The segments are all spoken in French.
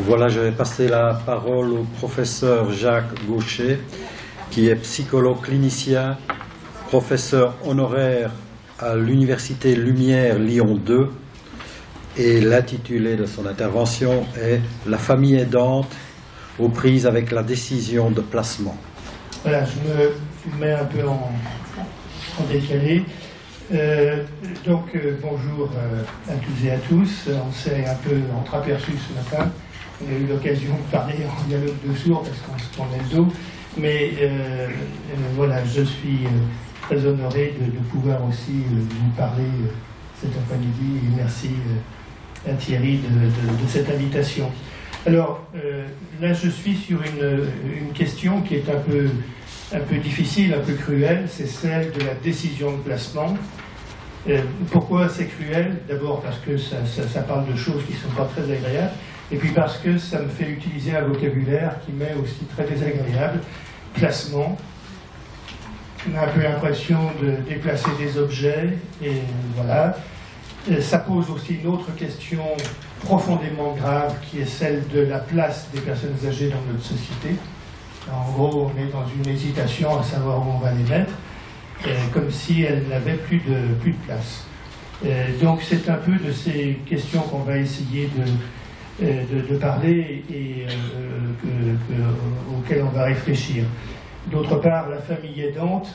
Voilà, je vais passer la parole au professeur Jacques Gaucher, qui est psychologue clinicien, professeur honoraire à l'Université Lumière Lyon 2, et l'intitulé de son intervention est « La famille aidante aux prises avec la décision de placement ». Voilà, je me mets un peu en décalé. Bonjour à toutes et à tous. On s'est un peu entreaperçus ce matin. On a eu l'occasion de parler en dialogue de sourds parce qu'on se tournait le dos. Mais voilà, je suis très honoré de pouvoir aussi vous parler cet après-midi. Et merci à Thierry de cette invitation. Alors, là, je suis sur une question qui est un peu difficile, un peu cruelle, c'est celle de la décision de placement. Pourquoi c'est cruel? D'abord parce que ça parle de choses qui ne sont pas très agréables, et puis parce que ça me fait utiliser un vocabulaire qui m'est aussi très désagréable. Placement, on a un peu l'impression de déplacer des objets, et voilà. Ça pose aussi une autre question profondément grave, qui est celle de la place des personnes âgées dans notre société. En gros, on est dans une hésitation à savoir où on va les mettre, comme si elles n'avaient plus de place. Donc c'est un peu de ces questions qu'on va essayer de parler et auxquelles on va réfléchir. D'autre part, la famille aidante,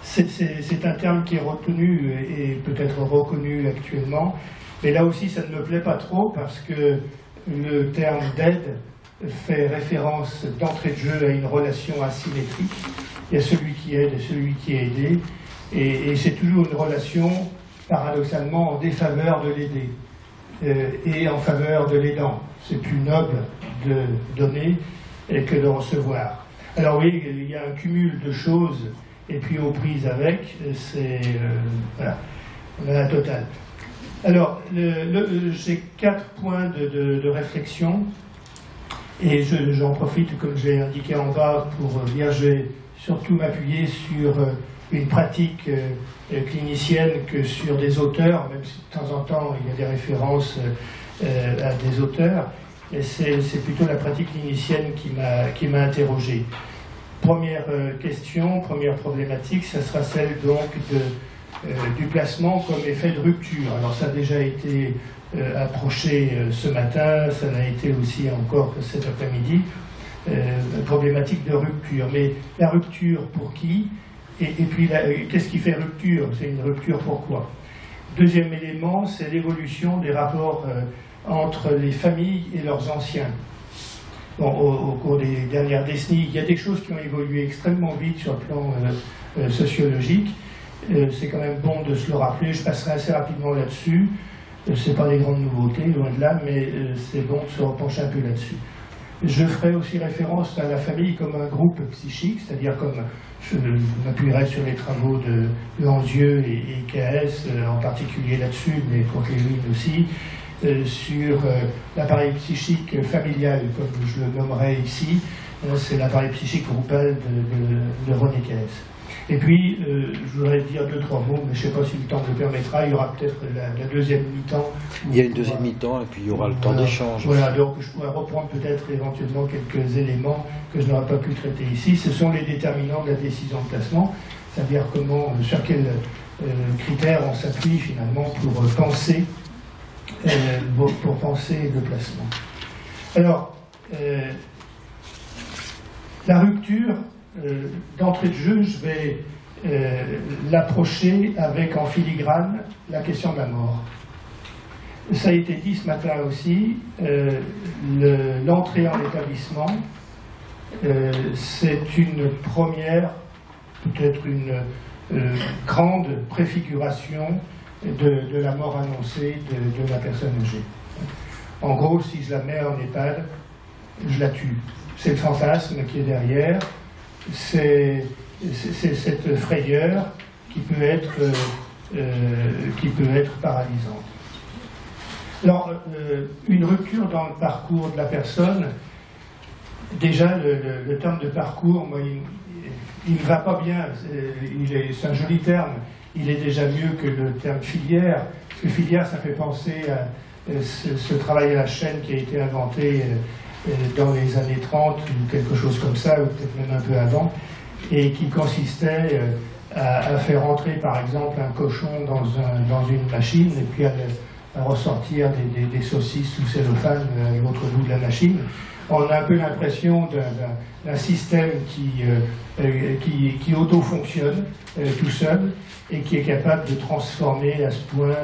c'est un terme qui est retenu et peut-être reconnu actuellement, mais là aussi ça ne me plaît pas trop parce que le terme d'aide fait référence d'entrée de jeu à une relation asymétrique. Il y a celui qui aide et celui qui est aidé, et c'est toujours une relation paradoxalement en défaveur de l'aider et en faveur de l'aidant. C'est plus noble de donner que de recevoir. Alors oui, il y a un cumul de choses, et puis aux prises avec, c'est voilà, on a la totale. Alors, j'ai 4 points de réflexion, et j'en profite, comme j'ai indiqué en bas, pour dire je vais surtout m'appuyer sur une pratique clinicienne que sur des auteurs, même si de temps en temps il y a des références à des auteurs, et c'est plutôt la pratique clinicienne qui m'a interrogé. Première question, première problématique, ça sera celle donc du placement comme effet de rupture. Alors ça a déjà été approché ce matin, ça l'a été aussi encore cet après-midi, problématique de rupture. Mais la rupture pour qui? Et puis qu'est-ce qui fait rupture? C'est une rupture pourquoi? Deuxième élément, c'est l'évolution des rapports entre les familles et leurs anciens. Bon, au cours des dernières décennies, il y a des choses qui ont évolué extrêmement vite sur le plan sociologique. C'est quand même bon de se le rappeler. Je passerai assez rapidement là-dessus. Ce n'est pas des grandes nouveautés, loin de là, mais c'est bon de se repencher un peu là-dessus. Je ferai aussi référence à la famille comme un groupe psychique, c'est-à-dire comme je m'appuierai sur les travaux de Anzieux et KS, en particulier là-dessus, mais Coqueluche aussi, sur l'appareil psychique familial, comme je le nommerai ici. C'est l'appareil psychique groupal de René KS. Et puis, je voudrais dire 2-3 mots, mais je ne sais pas si le temps me le permettra. Il y aura peut-être la deuxième mi-temps. Il y a une deuxième mi-temps, et puis il y aura le temps d'échange. Voilà, donc je pourrais reprendre peut-être éventuellement quelques éléments que je n'aurais pas pu traiter ici. Ce sont les déterminants de la décision de placement, c'est-à-dire sur quels critères on s'appuie finalement pour penser le placement. Alors, la rupture, d'entrée de jeu, je vais l'approcher avec en filigrane la question de la mort. Ça a été dit ce matin aussi, l'entrée en établissement, c'est une première, peut-être une grande préfiguration de la mort annoncée de la personne âgée. En gros, si je la mets en EHPAD, je la tue. C'est le fantasme qui est derrière, c'est cette frayeur qui peut être paralysante. Alors, une rupture dans le parcours de la personne, déjà le terme de parcours, moi, il ne va pas bien, c'est un joli terme, il est déjà mieux que le terme filière, parce que filière, ça fait penser ce travail à la chaîne qui a été inventé dans les années 30 ou quelque chose comme ça, ou peut-être même un peu avant, et qui consistait à faire entrer par exemple un cochon dans une machine et puis à ressortir des saucisses sous cellophane à l'autre bout de la machine. On a un peu l'impression d'un système qui auto-fonctionne tout seul et qui est capable de transformer à ce point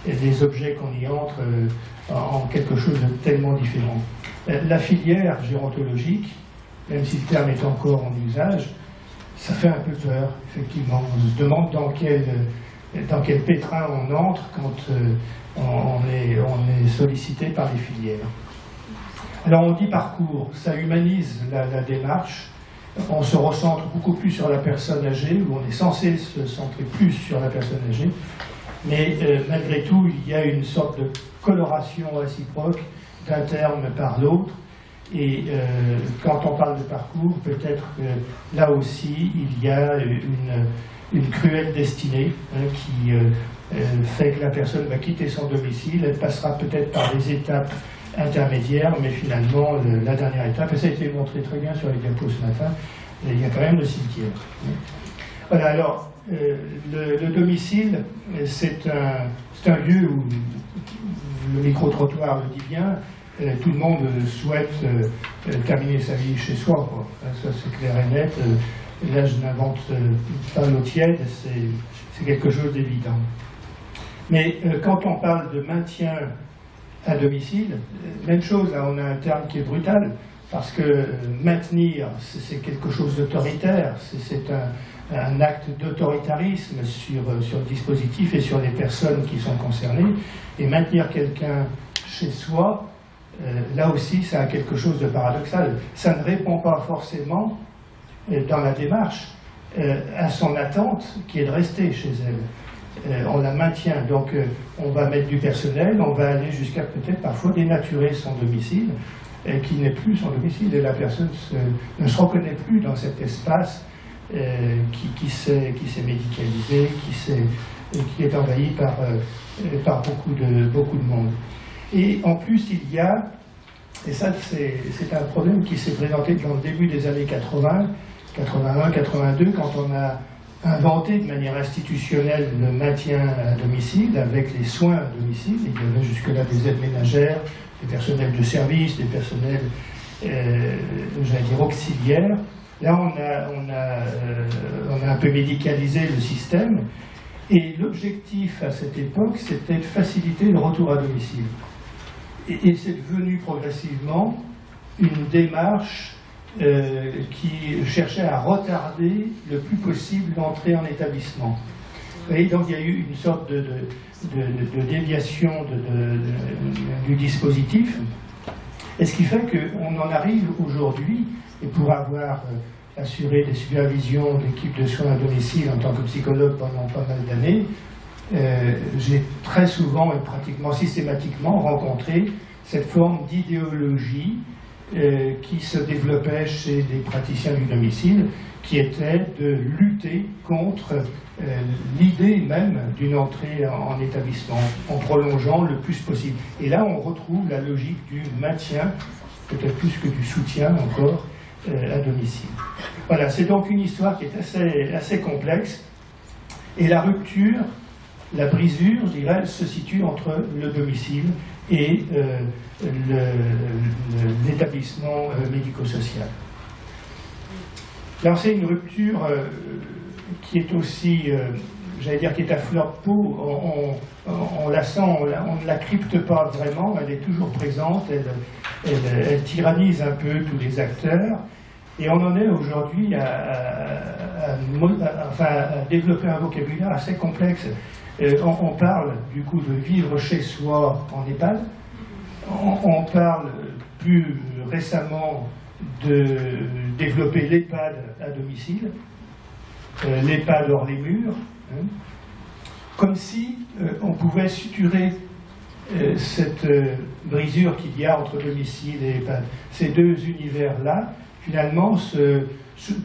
les objets qu'on y entre en quelque chose de tellement différent. La filière gérontologique, même si le terme est encore en usage, ça fait un peu peur, effectivement. On se demande dans quel pétrin on entre quand on est sollicité par les filières. Alors on dit parcours, ça humanise la démarche, on se recentre beaucoup plus sur la personne âgée, ou on est censé se centrer plus sur la personne âgée, mais malgré tout, il y a une sorte de coloration réciproque d'un terme par l'autre, et quand on parle de parcours, peut-être que là aussi, il y a une cruelle destinée qui fait que la personne va quitter son domicile, elle passera peut-être par des étapes intermédiaire, mais finalement, la dernière étape, et ça a été montré très bien sur les diapos ce matin, il y a quand même le cimetière. Voilà, alors, le domicile, c'est un lieu où le micro-trottoir le dit bien, tout le monde souhaite terminer sa vie chez soi, quoi. Ça c'est clair et net, là je n'invente pas l'eau tiède, c'est quelque chose d'évident. Mais quand on parle de maintien à domicile, même chose, là on a un terme qui est brutal, parce que maintenir, c'est quelque chose d'autoritaire, c'est un acte d'autoritarisme sur le dispositif et sur les personnes qui sont concernées, et maintenir quelqu'un chez soi, là aussi ça a quelque chose de paradoxal. Ça ne répond pas forcément, dans la démarche, à son attente qui est de rester chez elle. On la maintient, donc on va mettre du personnel, on va aller jusqu'à peut-être parfois dénaturer son domicile, qui n'est plus son domicile, et la personne ne se reconnaît plus dans cet espace qui s'est médicalisé, qui est envahi par beaucoup de monde. Et en plus il y a, et ça c'est un problème qui s'est présenté dans le début des années 80, 81, 82, quand on a inventé de manière institutionnelle le maintien à domicile avec les soins à domicile. Il y avait jusque-là des aides ménagères, des personnels de service, des personnels, j'allais dire, auxiliaires. Là, on a un peu médicalisé le système, et l'objectif à cette époque, c'était de faciliter le retour à domicile. Et c'est devenu progressivement une démarche qui cherchait à retarder le plus possible l'entrée en établissement. Vous voyez, donc il y a eu une sorte de déviation du dispositif, et ce qui fait qu'on en arrive aujourd'hui, et pour avoir assuré des supervisions d'équipes de soins à domicile en tant que psychologue pendant pas mal d'années, j'ai très souvent et pratiquement systématiquement rencontré cette forme d'idéologie qui se développait chez des praticiens du domicile, qui était de lutter contre l'idée même d'une entrée en établissement, en prolongeant le plus possible. Et là, on retrouve la logique du maintien, peut-être plus que du soutien encore, à domicile. Voilà, c'est donc une histoire qui est assez complexe, et la rupture, la brisure, je dirais, se situe entre le domicile et l'établissement médico-social. Alors c'est une rupture qui est aussi, j'allais dire, qui est à fleur de peau. On la sent, on ne la crypte pas vraiment, elle est toujours présente, elle tyrannise un peu tous les acteurs, et on en est aujourd'hui à développer un vocabulaire assez complexe. On parle du coup de vivre chez soi en EHPAD, on parle plus récemment de développer l'EHPAD à domicile, l'EHPAD hors les murs, comme si on pouvait suturer cette brisure qu'il y a entre domicile et EHPAD. Ces deux univers-là, finalement,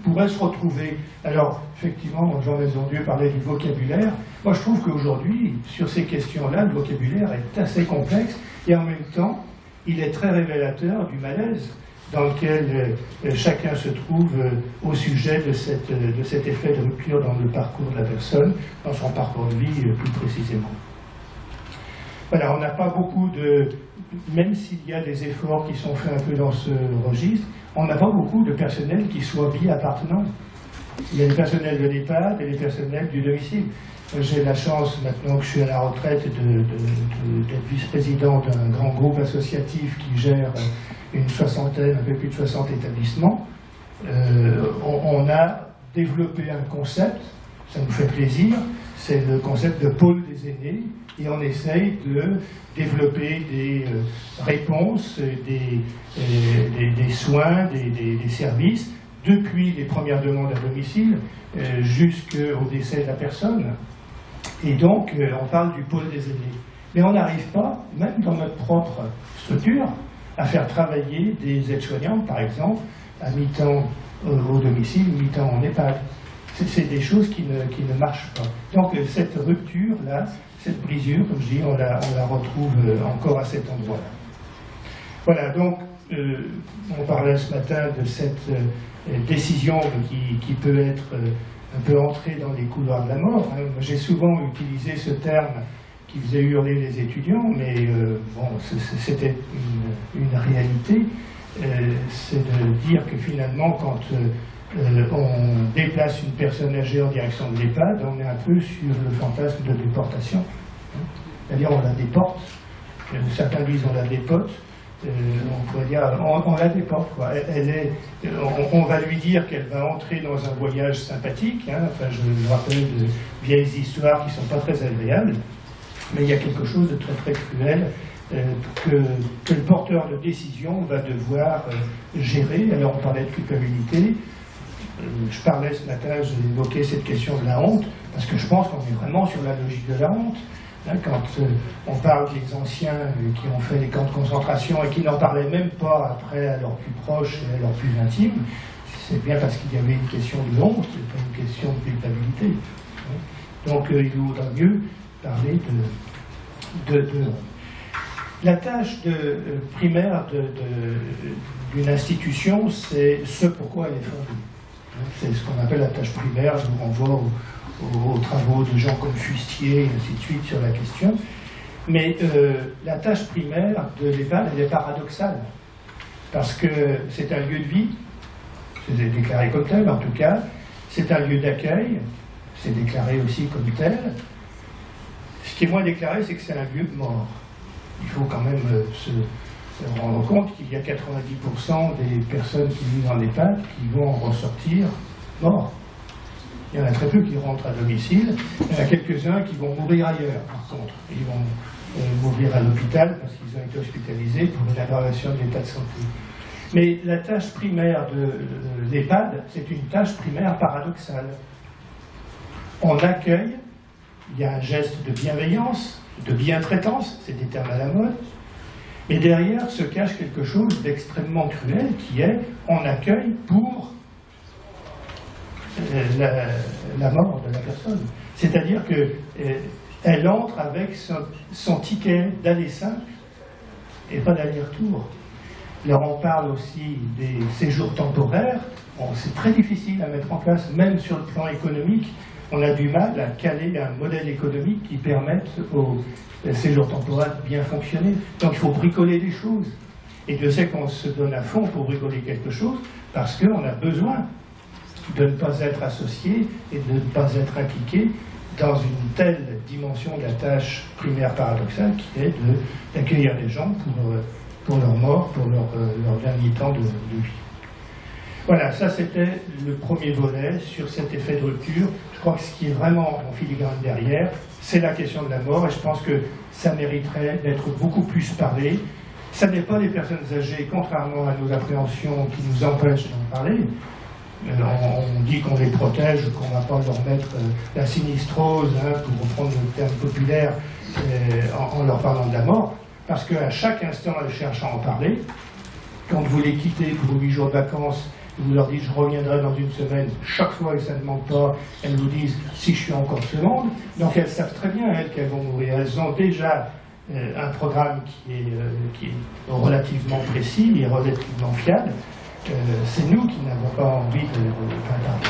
pourraient se retrouver. Alors, effectivement, Jean Maisondieu parlait du vocabulaire. Moi, je trouve qu'aujourd'hui, sur ces questions-là, le vocabulaire est assez complexe et en même temps, il est très révélateur du malaise dans lequel chacun se trouve au sujet de cet effet de rupture dans le parcours de la personne, dans son parcours de vie plus précisément. Voilà, on n'a pas beaucoup de... Même s'il y a des efforts qui sont faits un peu dans ce registre, on n'a pas beaucoup de personnel qui soit bi-appartenant. Il y a les personnels de l'EHPAD et les personnels du domicile. J'ai la chance, maintenant que je suis à la retraite, d'être vice-président d'un grand groupe associatif qui gère une soixantaine, un peu plus de 60 établissements. On a développé un concept, ça nous fait plaisir, c'est le concept de pôle des aînés, et on essaye de développer des réponses, des soins, des services, depuis les premières demandes à domicile jusqu'au décès de la personne. Et donc, on parle du pôle des aînés. Mais on n'arrive pas, même dans notre propre structure, à faire travailler des aides-soignantes, par exemple, à mi-temps au domicile, mi-temps en EHPAD. C'est des choses qui ne marchent pas. Donc, cette rupture-là, cette brisure, comme je dis, on la retrouve encore à cet endroit-là. Voilà, donc, on parlait ce matin de cette décision qui peut être un peu entrée dans les couloirs de la mort. J'ai souvent utilisé ce terme qui faisait hurler les étudiants, mais bon, c'était une réalité. C'est de dire que finalement, quand on déplace une personne âgée en direction de l'EHPAD, on est un peu sur le fantasme de déportation. C'est-à-dire on la déporte, certains disent on la dépote, on pourrait dire on la déporte, quoi. On va lui dire qu'elle va entrer dans un voyage sympathique, hein. Enfin, je me rappelle de vieilles histoires qui ne sont pas très agréables, mais il y a quelque chose de très très cruel que le porteur de décision va devoir gérer. Alors on parlait de culpabilité, je parlais ce matin, j'ai évoqué cette question de la honte, parce que je pense qu'on est vraiment sur la logique de la honte. Quand on parle des anciens qui ont fait les camps de concentration et qui n'en parlaient même pas après à leurs plus proches et à leurs plus intimes, c'est bien parce qu'il y avait une question de honte, et pas une question de culpabilité. Donc il vaudrait mieux parler de honte. La tâche primaire d'une institution, c'est ce pourquoi elle est fondée. C'est ce qu'on appelle la tâche primaire, je vous renvoie aux travaux de gens comme Fustier, et ainsi de suite, sur la question. Mais la tâche primaire de l'EHPAD, elle est paradoxale. Parce que c'est un lieu de vie, c'est déclaré comme tel en tout cas, c'est un lieu d'accueil, c'est déclaré aussi comme tel. Ce qui est moins déclaré, c'est que c'est un lieu de mort. Il faut quand même se rendre compte qu'il y a 90% des personnes qui vivent en EHPAD qui vont en ressortir morts. Il y en a très peu qui rentrent à domicile. Il y en a quelques-uns qui vont mourir ailleurs, par contre. Ils vont mourir à l'hôpital parce qu'ils ont été hospitalisés pour une aggravation de l'état de santé. Mais la tâche primaire de l'EHPAD, c'est une tâche primaire paradoxale. On accueille, il y a un geste de bienveillance, de bientraitance, c'est des termes à la mode, mais derrière se cache quelque chose d'extrêmement cruel qui est on accueille pour la mort de la personne. C'est-à-dire qu'elle entre avec son ticket d'aller simple et pas d'aller-retour. Alors on parle aussi des séjours temporaires. Bon, c'est très difficile à mettre en place, même sur le plan économique. On a du mal à caler un modèle économique qui permette aux séjours temporaires de bien fonctionner. Donc il faut bricoler des choses. Et Dieu sait qu'on se donne à fond pour bricoler quelque chose, parce qu'on a besoin de ne pas être associé et de ne pas être impliqué dans une telle dimension de la tâche primaire paradoxale qui est d'accueillir les gens pour leur mort, pour leur dernier temps de vie. Voilà, ça c'était le premier volet sur cet effet de rupture. Je crois que ce qui est vraiment en filigrane derrière, c'est la question de la mort, et je pense que ça mériterait d'être beaucoup plus parlé. Ça n'est pas les personnes âgées, contrairement à nos appréhensions, qui nous empêchent d'en parler. On dit qu'on les protège, qu'on ne va pas leur mettre la sinistrose, hein, pour reprendre le terme populaire, en leur parlant de la mort, parce qu'à chaque instant, elles cherchent à en parler. Quand vous les quittez pour 8 jours de vacances, vous leur dites je reviendrai dans une semaine, chaque fois que ça ne manque pas, elles vous disent si je suis encore ce monde. Donc elles savent très bien, elles, qu'elles vont mourir. Elles ont déjà un programme qui est relativement précis et relativement fiable. C'est nous qui n'avons pas envie de retarder.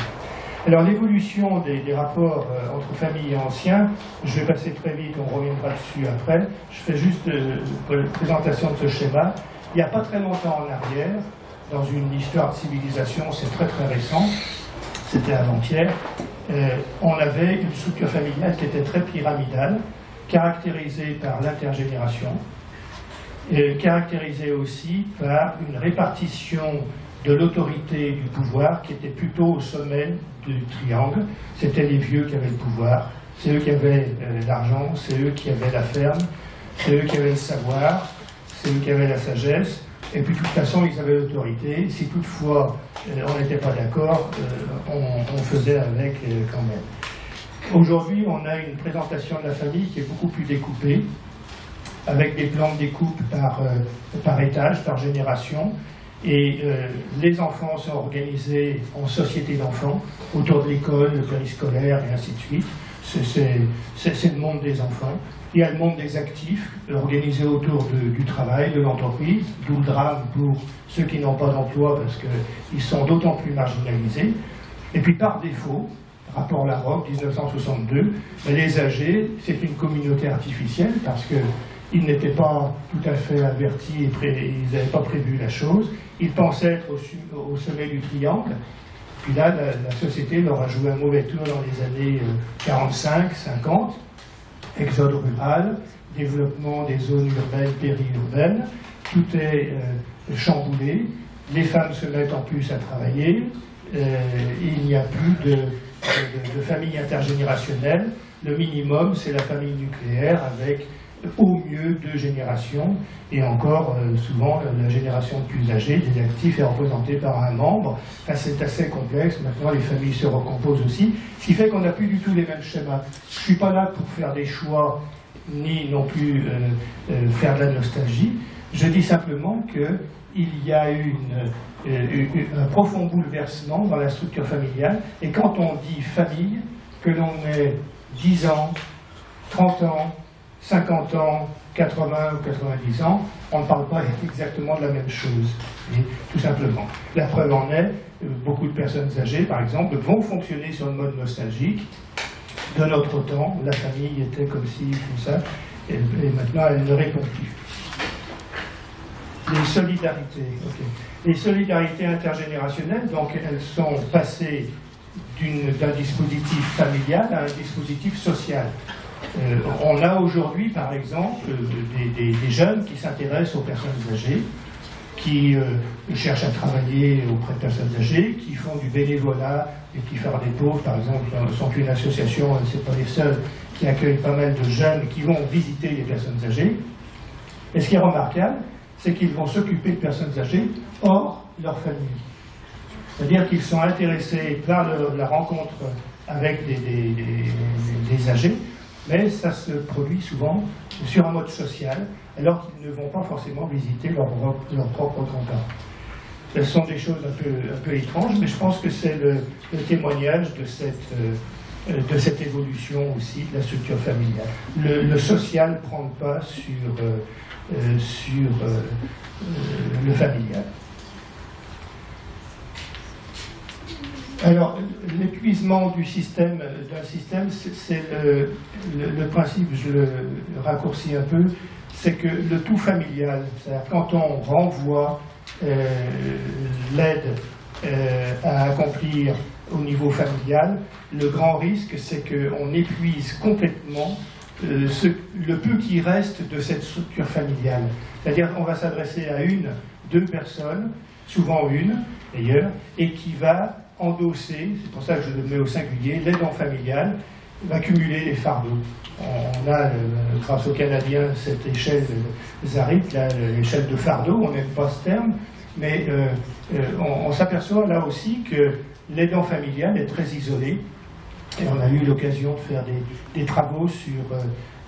Alors l'évolution des rapports entre famille et anciens, je vais passer très vite, on reviendra dessus après. Je fais juste une présentation de ce schéma. Il n'y a pas très longtemps en arrière, dans une histoire de civilisation, c'est très très récent, c'était avant-hier, on avait une structure familiale qui était très pyramidale, caractérisée par l'intergénération, caractérisée aussi par une répartition de l'autorité du pouvoir qui était plutôt au sommet du triangle. C'était les vieux qui avaient le pouvoir, c'est eux qui avaient l'argent, c'est eux qui avaient la ferme, c'est eux qui avaient le savoir, c'est eux qui avaient la sagesse, et puis de toute façon ils avaient l'autorité. Si toutefois on n'était pas d'accord, on faisait avec quand même. Aujourd'hui on a une présentation de la famille qui est beaucoup plus découpée, avec des plans de découpe par étage, par génération. Et les enfants sont organisés en sociétés d'enfants, autour de l'école, le périscolaire et ainsi de suite. C'est le monde des enfants. Il y a le monde des actifs, organisé autour du travail, de l'entreprise, d'où le drame pour ceux qui n'ont pas d'emploi parce qu'ils sont d'autant plus marginalisés. Et puis par défaut, rapport Larocque, 1962, les âgés, c'est une communauté artificielle parce qu'ils n'étaient pas tout à fait avertis et ils n'avaient pas prévu la chose. Ils pensaient être au sommet du triangle. Puis là, la société leur a joué un mauvais tour dans les années 45, 50. Exode rural, développement des zones urbaines, périurbaines. Tout est chamboulé. Les femmes se mettent en plus à travailler. Il n'y a plus de famille intergénérationnelle. Le minimum, c'est la famille nucléaire avec au mieux 2 générations, et encore souvent la génération plus âgée des actifs est représentée par un membre. Enfin, c'est assez complexe. Maintenant les familles se recomposent aussi, ce qui fait qu'on n'a plus du tout les mêmes schémas. Je ne suis pas là pour faire des choix ni non plus faire de la nostalgie. Je dis simplement qu'il y a eu un profond bouleversement dans la structure familiale, et quand on dit famille, que l'on ait 10 ans, 30 ans, 50 ans, 80 ou 90 ans, on ne parle pas exactement de la même chose, tout simplement. La preuve en est, beaucoup de personnes âgées, par exemple, vont fonctionner sur le mode nostalgique. De notre temps, la famille était comme ci, comme ça, et maintenant elle ne répond plus. Les solidarités, Les solidarités intergénérationnelles, donc elles sont passées d'un dispositif familial à un dispositif social. On a aujourd'hui, par exemple, des jeunes qui s'intéressent aux personnes âgées, qui cherchent à travailler auprès de personnes âgées, qui font du bénévolat, et qui Phare des Pauvres, par exemple, sont une association, c'est pas les seuls, qui accueillent pas mal de jeunes qui vont visiter les personnes âgées. Et ce qui est remarquable, c'est qu'ils vont s'occuper de personnes âgées hors leur famille. C'est-à-dire qu'ils sont intéressés par la rencontre avec des âgés, mais ça se produit souvent sur un mode social, alors qu'ils ne vont pas forcément visiter leurs propres grands-parents. Ce sont des choses un peu étranges, mais je pense que c'est le témoignage de cette évolution aussi de la structure familiale. Le social prend le pas sur le familial. Alors, l'épuisement d'un système, c'est le principe, je le raccourcis un peu, c'est que le tout familial, c'est-à-dire quand on renvoie l'aide à accomplir au niveau familial, le grand risque, c'est qu'on épuise complètement le peu qui reste de cette structure familiale. C'est-à-dire qu'on va s'adresser à 1, 2 personnes, souvent une d'ailleurs, et qui va endosser, c'est pour ça que je le mets au singulier, l'aidant familial va cumuler les fardeaux. On a, grâce aux Canadiens, cette échelle ZARIP, l'échelle de fardeau, on n'aime pas ce terme, mais on s'aperçoit là aussi que l'aidant familial est très isolé. Et on a eu l'occasion de faire des travaux sur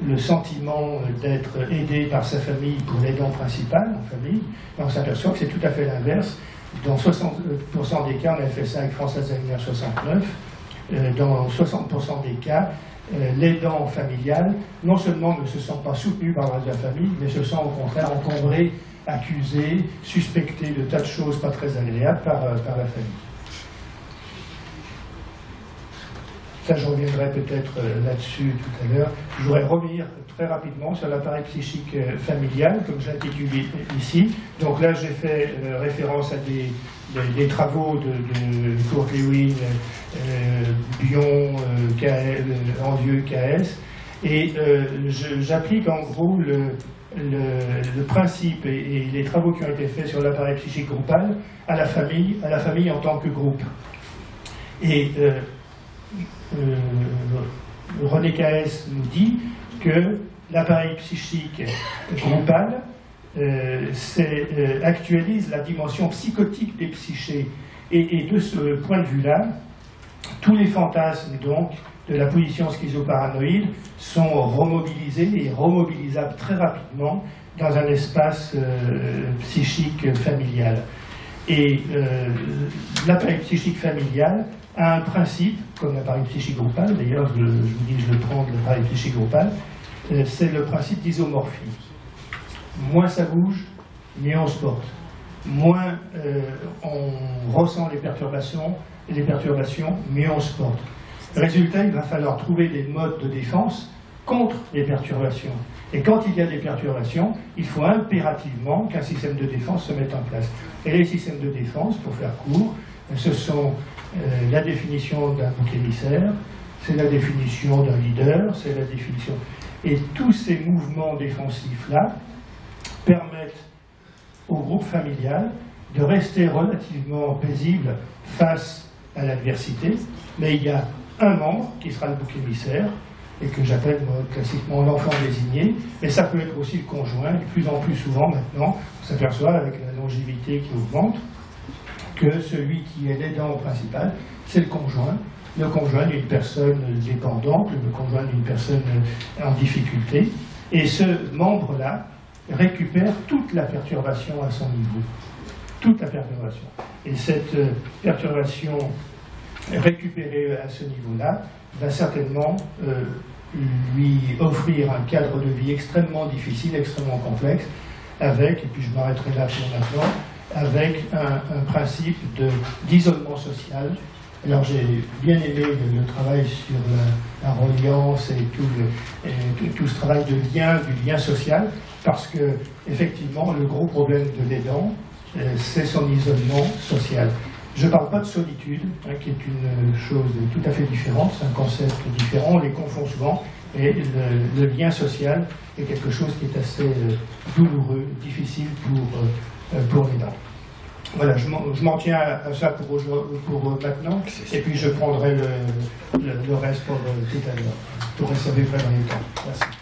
le sentiment d'être aidé par sa famille pour l'aidant principal en famille. Et on s'aperçoit que c'est tout à fait l'inverse. Dans 60% des cas, on avait fait ça avec France Alzheimer 69. Dans 60% des cas, l'aidant familial, non seulement ne se sent pas soutenu par le reste de la famille, mais se sent au contraire encombré, accusé, suspecté de tas de choses pas très agréables par la famille. Ça, je reviendrai peut-être là-dessus tout à l'heure. Je voudrais revenir très rapidement sur l'appareil psychique familial, comme j'intitule ici. Donc là, j'ai fait référence à des travaux de Kurt Lewin, Bion, Andieu, KS, et j'applique en gros le principe et les travaux qui ont été faits sur l'appareil psychique groupal à la famille en tant que groupe. Et René KS nous dit que l'appareil psychique groupal actualise la dimension psychotique des psychés. Et de ce point de vue-là, tous les fantasmes donc de la position schizoparanoïde sont remobilisés et remobilisables très rapidement dans un espace psychique familial. Et l'appareil psychique familial a un principe, comme l'appareil psychique groupal, d'ailleurs je vous dis je le prends de l'appareil psychique groupal, c'est le principe d'isomorphie. Moins ça bouge, mieux on se porte. Moins on ressent les perturbations, mieux on se porte. Résultat, il va falloir trouver des modes de défense contre les perturbations. Et quand il y a des perturbations, il faut impérativement qu'un système de défense se mette en place. Et les systèmes de défense, pour faire court, ce sont la définition d'un bouc émissaire, c'est la définition d'un leader, c'est la définition... Et tous ces mouvements défensifs-là permettent au groupe familial de rester relativement paisible face à l'adversité, mais il y a un membre qui sera le bouc émissaire, et que j'appelle classiquement l'enfant désigné, mais ça peut être aussi le conjoint, et de plus en plus souvent maintenant, on s'aperçoit avec la longévité qui augmente, que celui qui est l'aidant principal, c'est le conjoint d'une personne dépendante, le conjoint d'une personne en difficulté, et ce membre-là récupère toute la perturbation à son niveau. Toute la perturbation. Et cette perturbation récupérée à ce niveau-là va certainement lui offrir un cadre de vie extrêmement difficile, extrêmement complexe, avec, et puis je m'arrêterai là pour maintenant, avec un principe d'isolement social. Alors j'ai bien aimé le travail sur la reliance et tout ce travail du lien social, parce que effectivement le gros problème de l'aidant, c'est son isolement social. Je ne parle pas de solitude, qui est une chose tout à fait différente, c'est un concept différent, on les confond souvent, et le lien social est quelque chose qui est assez douloureux, difficile pour l'aidant. Voilà, je m'en tiens à ça pour maintenant, et puis je prendrai le reste pour tout à l'heure, pour rester vraiment les temps. Merci.